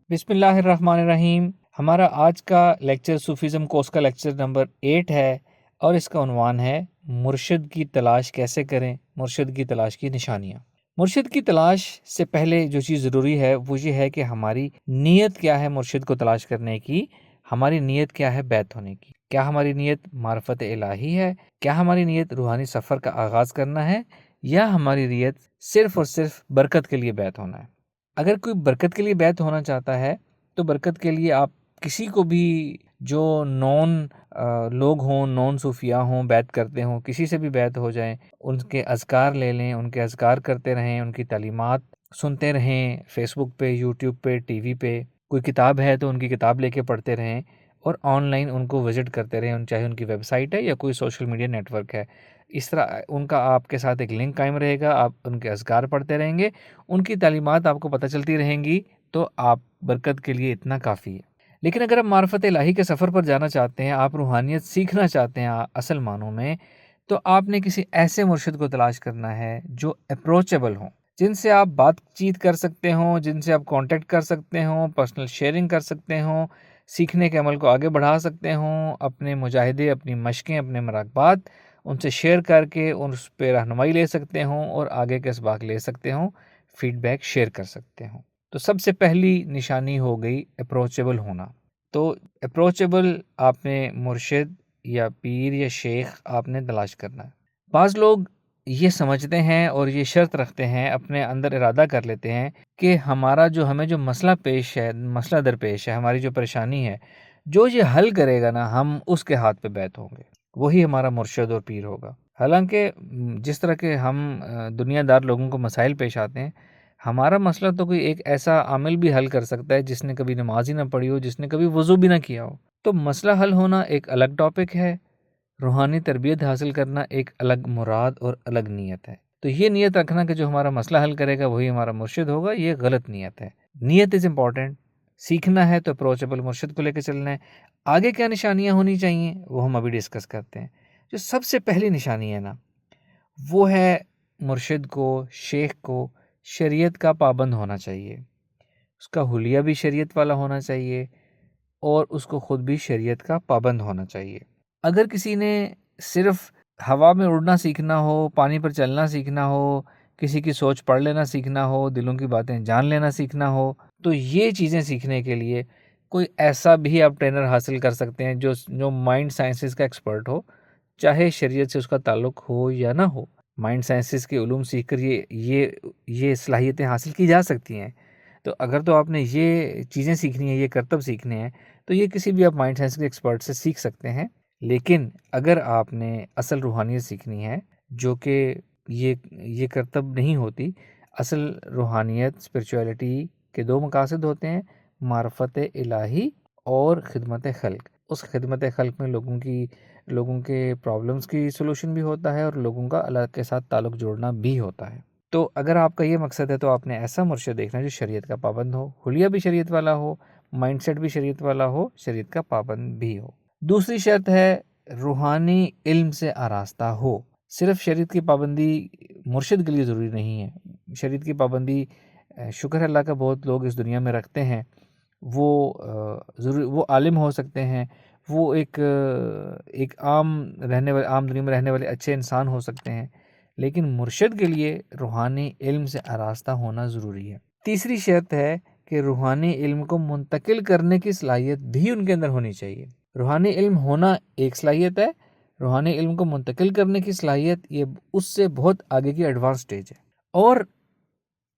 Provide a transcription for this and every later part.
بسم اللہ الرحمن الرحیم۔ ہمارا آج کا لیکچر صوفیزم کورس کا لیکچر نمبر 8 ہے اور اس کا عنوان ہے مرشد کی تلاش کیسے کریں، مرشد کی تلاش کی نشانیاں۔ مرشد کی تلاش سے پہلے جو چیز ضروری ہے وہ یہ ہے کہ ہماری نیت کیا ہے مرشد کو تلاش کرنے کی، ہماری نیت کیا ہے بیعت ہونے کی۔ کیا ہماری نیت معرفت الہی ہے؟ کیا ہماری نیت روحانی سفر کا آغاز کرنا ہے، یا ہماری نیت صرف اور صرف برکت کے لیے بیعت ہونا ہے؟ اگر کوئی برکت کے لیے بیعت ہونا چاہتا ہے تو برکت کے لیے آپ کسی کو بھی جو نون لوگ ہوں، نون صوفیاء ہوں، بیعت کرتے ہوں، کسی سے بھی بیعت ہو جائیں، ان کے اذکار لے لیں، ان کے اذکار کرتے رہیں، ان کی تعلیمات سنتے رہیں، فیس بک پہ، یوٹیوب پہ، ٹی وی پہ۔ کوئی کتاب ہے تو ان کی کتاب لے کے پڑھتے رہیں، اور آن لائن ان کو وزٹ کرتے رہیں، چاہے ان کی ویب سائٹ ہے یا کوئی سوشل میڈیا نیٹ ورک ہے۔ اس طرح ان کا آپ کے ساتھ ایک لنک قائم رہے گا، آپ ان کے اذکار پڑھتے رہیں گے، ان کی تعلیمات آپ کو پتہ چلتی رہیں گی، تو آپ برکت کے لیے اتنا کافی ہے۔ لیکن اگر آپ معرفت الہی کے سفر پر جانا چاہتے ہیں، آپ روحانیت سیکھنا چاہتے ہیں اصل معنوں میں، تو آپ نے کسی ایسے مرشد کو تلاش کرنا ہے جو اپروچیبل ہوں، جن سے آپ بات چیت کر سکتے ہوں، جن سے آپ کانٹیکٹ کر سکتے ہوں، پرسنل شیئرنگ کر سکتے ہوں، سیکھنے کے عمل کو آگے بڑھا سکتے ہوں، اپنے مجاہدے، اپنی مشقیں، اپنے مراقبات ان سے شیئر کر کے اس پہ رہنمائی لے سکتے ہوں، اور آگے کے اسباق لے سکتے ہوں، فیڈ بیک شیئر کر سکتے ہوں۔ تو سب سے پہلی نشانی ہو گئی اپروچیبل ہونا۔ تو اپروچیبل آپ نے مرشد یا پیر یا شیخ آپ نے تلاش کرنا ہے۔ بعض لوگ یہ سمجھتے ہیں اور یہ شرط رکھتے ہیں، اپنے اندر ارادہ کر لیتے ہیں کہ ہمیں جو مسئلہ پیش ہے، مسئلہ درپیش ہے، ہماری جو پریشانی ہے، جو یہ حل کرے گا نا، ہم اس کے ہاتھ پہ بیعت ہوں گے، وہی ہمارا مرشد اور پیر ہوگا۔ حالانکہ جس طرح کے ہم دنیا دار لوگوں کو مسائل پیش آتے ہیں، ہمارا مسئلہ تو کوئی ایک ایسا عامل بھی حل کر سکتا ہے جس نے کبھی نماز ہی نہ پڑھی ہو، جس نے کبھی وضو بھی نہ کیا ہو۔ تو مسئلہ حل ہونا ایک الگ ٹاپک ہے، روحانی تربیت حاصل کرنا ایک الگ مراد اور الگ نیت ہے۔ تو یہ نیت رکھنا کہ جو ہمارا مسئلہ حل کرے گا وہی ہمارا مرشد ہوگا، یہ غلط نیت ہے۔ نیت از امپورٹنٹ۔ سیکھنا ہے تو اپروچیبل مرشد کو لے کے چلنا ہے۔ آگے کیا نشانیاں ہونی چاہیے وہ ہم ابھی ڈسکس کرتے ہیں۔ جو سب سے پہلی نشانی ہے نا، وہ ہے مرشد کو، شیخ کو شریعت کا پابند ہونا چاہیے، اس کا حلیہ بھی شریعت والا ہونا چاہیے، اور اس کو خود بھی شریعت کا پابند ہونا چاہیے۔ اگر کسی نے صرف ہوا میں اڑنا سیکھنا ہو، پانی پر چلنا سیکھنا ہو، کسی کی سوچ پڑھ لینا سیکھنا ہو، دلوں کی باتیں جان لینا سیکھنا ہو، تو یہ چیزیں سیکھنے کے لیے کوئی ایسا بھی آپ ٹرینر حاصل کر سکتے ہیں جو مائنڈ سائنسز کا ایکسپرٹ ہو، چاہے شریعت سے اس کا تعلق ہو یا نہ ہو۔ مائنڈ سائنسز کے علوم سیکھ کر یہ صلاحیتیں حاصل کی جا سکتی ہیں۔ تو اگر تو آپ نے یہ چیزیں سیکھنی ہیں، یہ کرتب سیکھنے ہیں، تو یہ کسی بھی آپ مائنڈ سائنس کے ایکسپرٹ سے سیکھ سکتے ہیں۔ لیکن اگر آپ نے اصل روحانیت سیکھنی ہے، جو کہ یہ کرتب نہیں ہوتی، اصل روحانیت اسپرچویلٹی کے دو مقاصد ہوتے ہیں، معرفت الہی اور خدمت خلق۔ اس خدمت خلق میں لوگوں کے پرابلمز کی سولوشن بھی ہوتا ہے، اور لوگوں کا اللہ کے ساتھ تعلق جوڑنا بھی ہوتا ہے۔ تو اگر آپ کا یہ مقصد ہے تو آپ نے ایسا مرشد دیکھنا جو شریعت کا پابند ہو، حلیہ بھی شریعت والا ہو، مائنڈ سیٹ بھی شریعت والا ہو، شریعت کا پابند بھی ہو۔ دوسری شرط ہے روحانی علم سے آراستہ ہو۔ صرف شریعت کی پابندی مرشد کے لیے ضروری نہیں ہے۔ شریعت کی پابندی شکر ہے اللہ کا بہت لوگ اس دنیا میں رکھتے ہیں، وہ عالم ہو سکتے ہیں، وہ ایک عام دنیا میں رہنے والے اچھے انسان ہو سکتے ہیں، لیکن مرشد کے لیے روحانی علم سے آراستہ ہونا ضروری ہے۔ تیسری شرط ہے کہ روحانی علم کو منتقل کرنے کی صلاحیت بھی ان کے اندر ہونی چاہیے۔ روحانی علم ہونا ایک صلاحیت ہے، روحانی علم کو منتقل کرنے کی صلاحیت یہ اس سے بہت آگے کی ایڈوانس سٹیج ہے۔ اور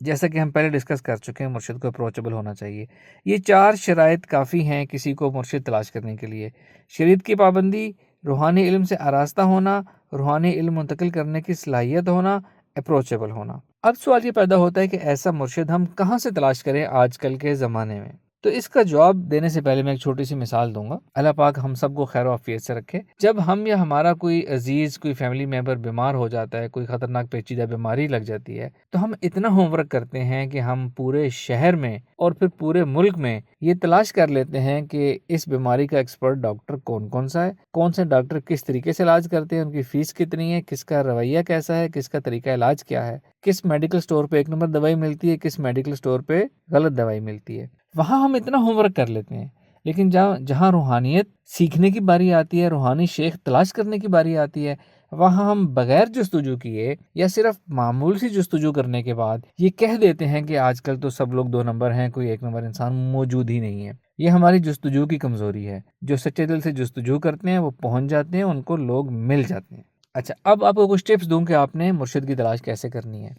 جیسا کہ ہم پہلے ڈسکس کر چکے ہیں، مرشد کو اپروچیبل ہونا چاہیے۔ یہ 4 شرائط کافی ہیں کسی کو مرشد تلاش کرنے کے لیے: شریعت کی پابندی، روحانی علم سے آراستہ ہونا، روحانی علم منتقل کرنے کی صلاحیت ہونا، اپروچیبل ہونا۔ اب سوال یہ پیدا ہوتا ہے کہ ایسا مرشد ہم کہاں سے تلاش کریں آج کل کے زمانے میں؟ تو اس کا جواب دینے سے پہلے میں ایک چھوٹی سی مثال دوں گا۔ اللہ پاک ہم سب کو خیر و عافیت سے رکھے۔ جب ہم یا ہمارا کوئی عزیز، کوئی فیملی ممبر بیمار ہو جاتا ہے، کوئی خطرناک پیچیدہ بیماری لگ جاتی ہے، تو ہم اتنا ہوم ورک کرتے ہیں کہ ہم پورے شہر میں اور پھر پورے ملک میں یہ تلاش کر لیتے ہیں کہ اس بیماری کا ایکسپرٹ ڈاکٹر کون سا ہے، کون سے ڈاکٹر کس طریقے سے علاج کرتے ہیں، ان کی فیس کتنی ہے، کس کا رویہ کیسا ہے، کس کا طریقہ علاج کیا ہے، کس میڈیکل سٹور پہ 1 نمبر دوائی ملتی ہے، کس میڈیکل سٹور پہ غلط دوائی ملتی ہے۔ وہاں ہم اتنا ہوم ورک کر لیتے ہیں، لیکن جہاں روحانیت سیکھنے کی باری آتی ہے، روحانی شیخ تلاش کرنے کی باری آتی ہے، وہاں ہم بغیر جستجو کیے یا صرف معمول سی جستجو کرنے کے بعد یہ کہہ دیتے ہیں کہ آج کل تو سب لوگ 2 نمبر ہیں، کوئی 1 نمبر انسان موجود ہی نہیں ہے۔ یہ ہماری جستجو کی کمزوری ہے۔ جو سچے دل سے جستجو کرتے ہیں وہ پہنچ جاتے ہیں، ان کو لوگ مل جاتے ہیں۔ اچھا، اب آپ کو کچھ ٹپس دوں کہ آپ نے مرشد کی تلاش کیسے کرنی ہے۔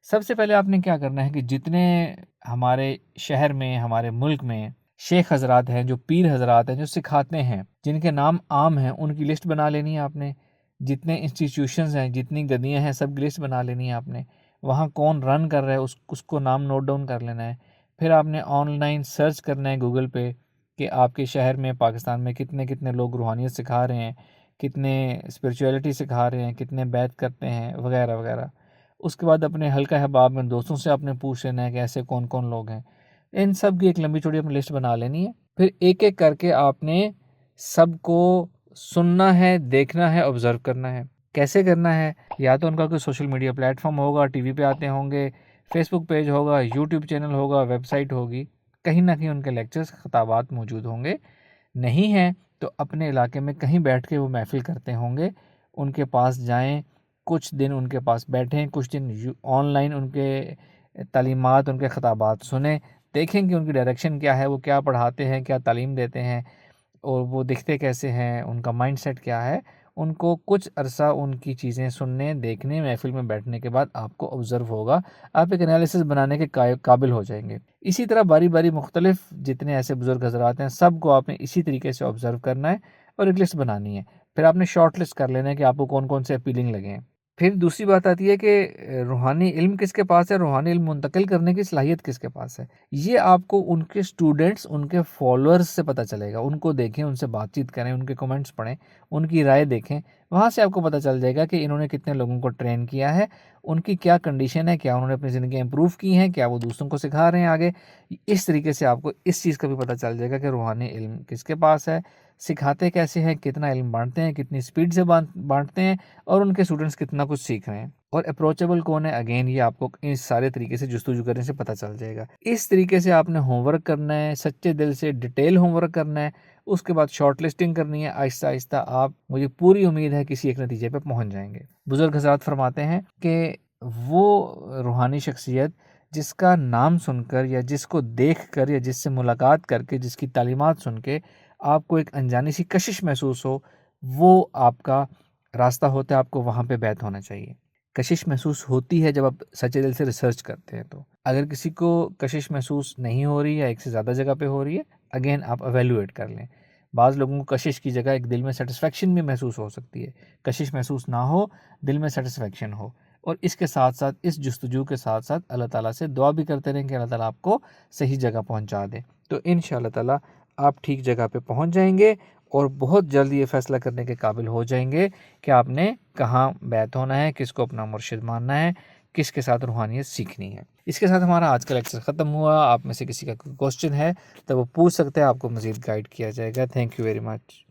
سب سے پہلے آپ نے کیا کرنا ہے کہ جتنے ہمارے شہر میں، ہمارے ملک میں شیخ حضرات ہیں، جو پیر حضرات ہیں، جو سکھاتے ہیں، جن کے نام عام ہیں، ان کی لسٹ بنا لینی ہے آپ نے۔ جتنے انسٹیٹیوشنز ہیں، جتنی گدیاں ہیں، سب کی لسٹ بنا لینی ہے آپ نے۔ وہاں کون رن کر رہا ہے اس کو نام نوٹ ڈاؤن کر لینا ہے۔ پھر آپ نے آن لائن سرچ کرنا ہے گوگل پہ کہ آپ کے شہر میں، پاکستان میں کتنے لوگ روحانیت سکھا رہے ہیں، کتنے اسپریچویلٹی سکھا رہے ہیں، کتنے بیعت کرتے ہیں، وغیرہ وغیرہ۔ اس کے بعد اپنے حلقہ احباب میں دوستوں سے آپ نے پوچھ لینا ہے کہ ایسے کون کون لوگ ہیں۔ ان سب کی ایک لمبی چوڑی اپنی لسٹ بنا لینی ہے۔ پھر ایک ایک کر کے آپ نے سب کو سننا ہے، دیکھنا ہے، آبزرو کرنا ہے۔ کیسے کرنا ہے؟ یا تو ان کا کوئی سوشل میڈیا پلیٹ فارم ہوگا، ٹی وی پہ آتے ہوں گے، فیس بک پیج ہوگا، یوٹیوب چینل ہوگا، ویب سائٹ ہوگی، کہیں نہ کہیں ان کے لیکچرز، خطابات موجود ہوں گے۔ نہیں ہیں تو اپنے علاقے میں کہیں بیٹھ کے وہ محفل کرتے ہوں گے، ان کے پاس جائیں، کچھ دن ان کے پاس بیٹھیں، کچھ دن آن لائن ان کے تعلیمات، ان کے خطابات سنیں، دیکھیں کہ ان کی ڈائریکشن کیا ہے، وہ کیا پڑھاتے ہیں، کیا تعلیم دیتے ہیں، اور وہ دکھتے کیسے ہیں، ان کا مائنڈ سیٹ کیا ہے۔ ان کو کچھ عرصہ ان کی چیزیں سننے، دیکھنے، محفل میں بیٹھنے کے بعد آپ کو آبزرو ہوگا، آپ ایک انالیسس بنانے کے قابل ہو جائیں گے۔ اسی طرح باری باری مختلف جتنے ایسے بزرگ حضرات ہیں، سب کو آپ نے اسی طریقے سے آبزرو کرنا ہے اور ایک لسٹ بنانی ہے۔ پھر آپ نے شارٹ لسٹ کر لینا ہے کہ آپ کو کون کون سے اپیلنگ لگے ہیں۔ پھر دوسری بات آتی ہے کہ روحانی علم کس کے پاس ہے، روحانی علم منتقل کرنے کی صلاحیت کس کے پاس ہے۔ یہ آپ کو ان کے اسٹوڈنٹس، ان کے فالوورز سے پتہ چلے گا۔ ان کو دیکھیں، ان سے بات چیت کریں، ان کے کمنٹس پڑھیں، ان کی رائے دیکھیں، وہاں سے آپ کو پتہ چل جائے گا کہ انہوں نے کتنے لوگوں کو ٹرین کیا ہے، ان کی کیا کنڈیشن ہے، کیا انہوں نے اپنی زندگی امپروو کی ہیں، کیا وہ دوسروں کو سکھا رہے ہیں آگے۔ اس طریقے سے آپ کو اس چیز کا بھی پتہ چل جائے گا کہ روحانی علم کس کے پاس ہے، سکھاتے کیسے ہیں، کتنا علم بانٹتے ہیں، کتنی سپیڈ سے بانٹتے ہیں، اور ان کے اسٹوڈنٹس کتنا کچھ سیکھ رہے ہیں، اور اپروچیبل کون ہے۔ اگین یہ آپ کو اس سارے طریقے سے جستجو کرنے سے پتہ چل جائے گا۔ اس طریقے سے آپ نے ہوم ورک کرنا ہے، سچے دل سے ڈیٹیل ہوم ورک کرنا ہے۔ اس کے بعد شارٹ لسٹنگ کرنی ہے۔ آہستہ آہستہ آپ، مجھے پوری امید ہے، کسی ایک نتیجے پہ پہنچ جائیں گے۔ بزرگ حضرات فرماتے ہیں کہ وہ روحانی شخصیت جس کا نام سن کر، یا جس کو دیکھ کر، یا جس سے ملاقات کر کے، جس کی تعلیمات سن کے آپ کو ایک انجانی سی کشش محسوس ہو، وہ آپ کا راستہ ہوتا ہے۔ آپ کو وہاں پہ بیعت ہونا چاہیے۔ کشش محسوس ہوتی ہے جب آپ سچے دل سے ریسرچ کرتے ہیں۔ تو اگر کسی کو کشش محسوس نہیں ہو رہی ہے، ایک سے زیادہ جگہ پہ ہو رہی ہے، اگین آپ ایویلویٹ کر لیں۔ بعض لوگوں کو کشش کی جگہ ایک دل میں سیٹسفیکشن بھی محسوس ہو سکتی ہے۔ کشش محسوس نہ ہو، دل میں سیٹسفیکشن ہو، اور اس کے ساتھ ساتھ، اس جستجو کے ساتھ ساتھ اللہ تعالیٰ سے دعا بھی کرتے رہیں کہ اللہ تعالیٰ آپ کو صحیح جگہ پہنچا دے۔ تو انشاءاللہ تعالیٰ آپ ٹھیک جگہ پہ پہنچ جائیں گے، اور بہت جلد یہ فیصلہ کرنے کے قابل ہو جائیں گے کہ آپ نے کہاں بیعت ہونا ہے، کس کو اپنا مرشد ماننا ہے، کس کے ساتھ روحانیت سیکھنی ہے۔ اس کے ساتھ ہمارا آج کا لیکچر ختم ہوا۔ آپ میں سے کسی کا کوئی کوسچن ہے تو وہ پوچھ سکتے ہیں، آپ کو مزید گائیڈ کیا جائے گا۔ Thank you very much.